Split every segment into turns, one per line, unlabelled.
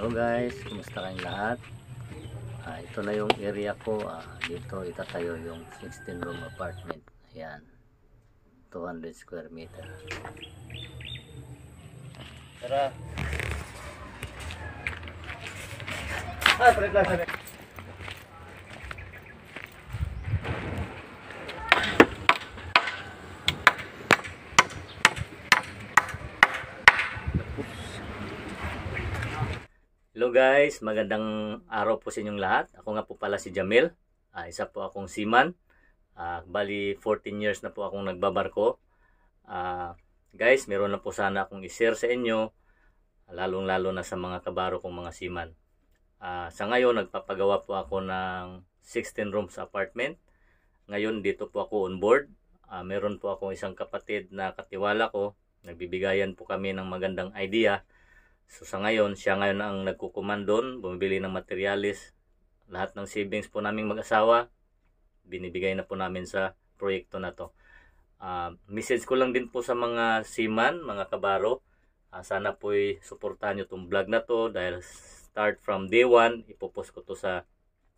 Hello guys, kumusta kayong lahat? Ito na yung area ko. Dito itatayo yung 16 room apartment. Ayan, 200 square meter. Tara. Hello guys, magandang araw po sa inyong lahat. Ako nga po pala si Jamil. Isa po akong seaman. Bali 14 years na po akong nagbabarko. Guys, meron na po sana akong i-share sa inyo, lalong-lalo na sa mga kabaro kong mga seaman. Sa ngayon, nagpapagawa po ako ng 16 rooms apartment. Ngayon, dito po ako on board. Meron po akong isang kapatid na katiwala ko. Nagbibigayan po kami ng magandang idea. So sa ngayon, siya ngayon ang nagkukumandon, bumibili ng materialis. Lahat ng savings po naming mag-asawa, binibigay na po namin sa proyekto na to. Message ko lang din po sa mga seaman, mga kabaro. Sana po'y suportahan nyo itong vlog na to dahil start from day 1, ipopost ko to sa,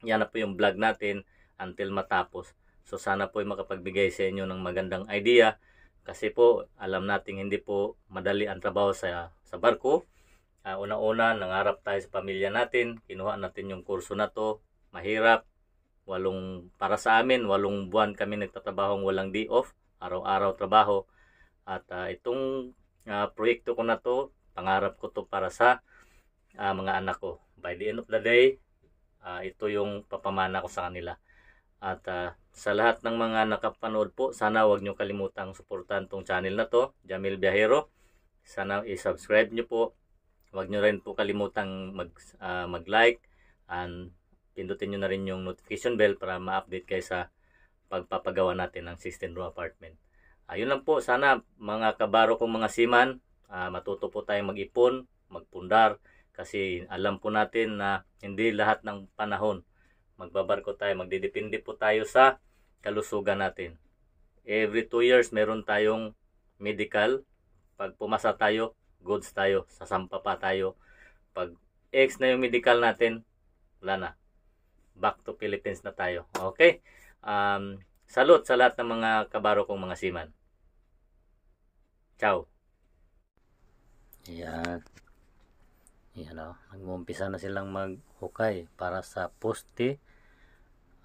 yan na po yung vlog natin until matapos. So sana po'y makapagbigay sa inyo ng magandang idea kasi po alam nating hindi po madali ang trabaho sa barko. Una-una, nangarap tayo sa pamilya natin, kinuha natin yung kurso na to, mahirap, para sa amin, 8 buwan kami nagtatrabahong walang day off, araw-araw trabaho. At itong proyekto ko na to, pangarap ko to para sa mga anak ko. By the end of the day, ito yung papamana ko sa kanila. At sa lahat ng mga nakapanood po, sana wag nyo kalimutang suportahan tong channel na to, Jamil Biyahero. Sana i-subscribe nyo po. Huwag nyo rin po kalimutang mag-like and pindutin nyo na rin yung notification bell para ma-update kayo sa pagpapagawa natin ng 16 room apartment. Yun lang po, sana mga kabaro kong mga seaman, matuto po tayong mag-ipon, magpundar, kasi alam po natin na hindi lahat ng panahon magbabarko tayo, magdidepende po tayo sa kalusugan natin. Every 2 years meron tayong medical, pag pumasa tayo, goods tayo, sasampa pa tayo. Pag X na yung medical natin, wala na. Back to Philippines na tayo. Okay? Salute sa lahat ng mga kabaro kong mga seaman. Ciao. Yan. Yan o. Nag-uumpisa na silang maghukay para sa poste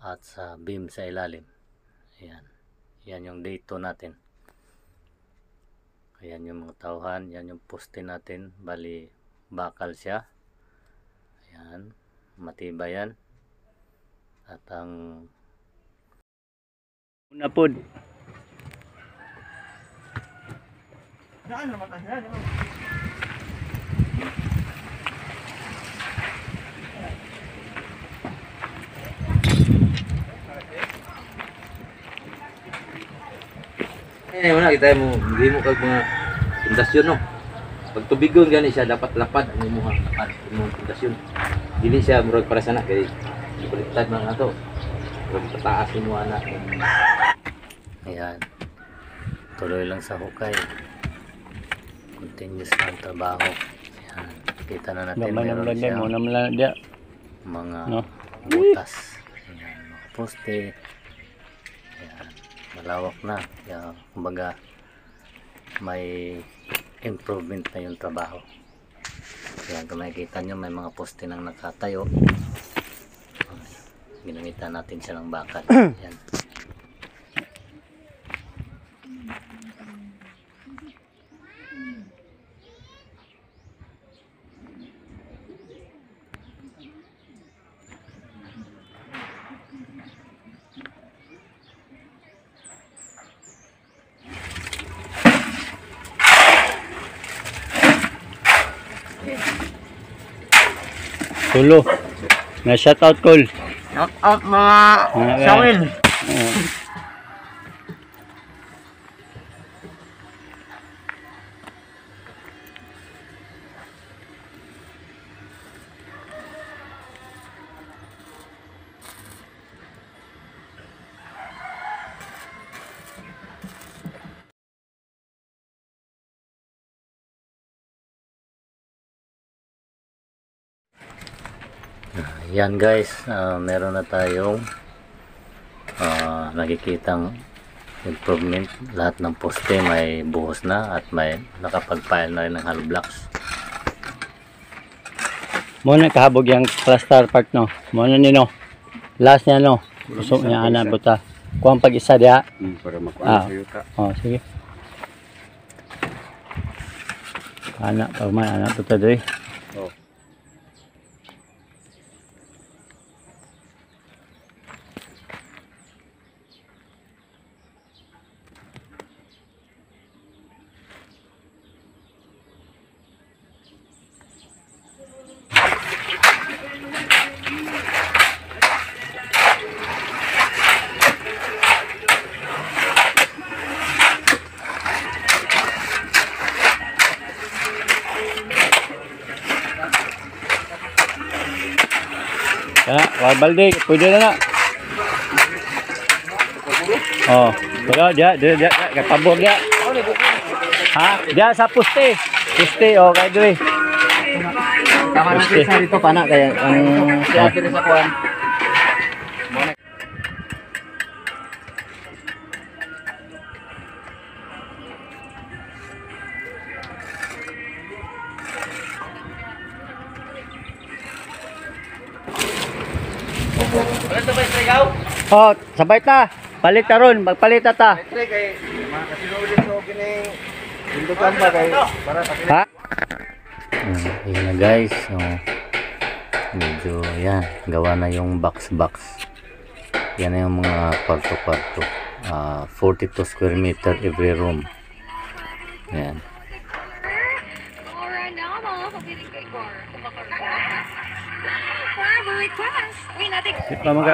at sa beam sa ilalim. Yan. Yan yung day 2 natin. Ayan yung mga tauhan, yan yung poste natin, bali bakal siya. Ayan, matibay yan. At ang una po.
Wala kita mo, hindi mo kag mga pundasyon no. Pag tubigon gani siya dapat lapad ang imong lapad imong pundasyon. Dili siya murag para sana kay baliktad man ato. Murag pataas mo ana.
Ayan. Tuloy lang sa hukay. Continuous lang trabaho. Ayan. Kita na natin meron siya mga butas. Ayan, mga poste. Ayan. Malawak na. Kaya kumbaga may improvement na yung trabaho. Kaya kung makikita nyo may mga poste nang nakatayo. Ginamitan natin siya ng bakal. Ayan.
Tulo. Na shout out call.
Shout out mga sawil.
Yan guys, meron na tayong nakikitang improvement. Lahat ng poste may buhos na at may nakapag-pile na rin ng hollow blocks.
Muna kahabog yung plaster part no. Muna nino. Last niya no. Gusto niya ana buta. Kuang pag-isa dia.
Para makuha sa yuta.
Oh, sige. Anak pag man anak buta diri.
Oh.
Ya, balde, pwede na na. Oh, pero dia kapabor dia. Ha? Dia sa puste. Puste oh kay diri.
Tama na
Puste.
sa dito pana kaya ang si ate sa kuan.
Oh, sabay ta. Palit ta ron, magpalit ta ta. Ha?
Ayan na guys, so, medyo yan, gawa na yung box. Yan na yung mga kwarto. 42 square meter every room. Yan.
Di pa mga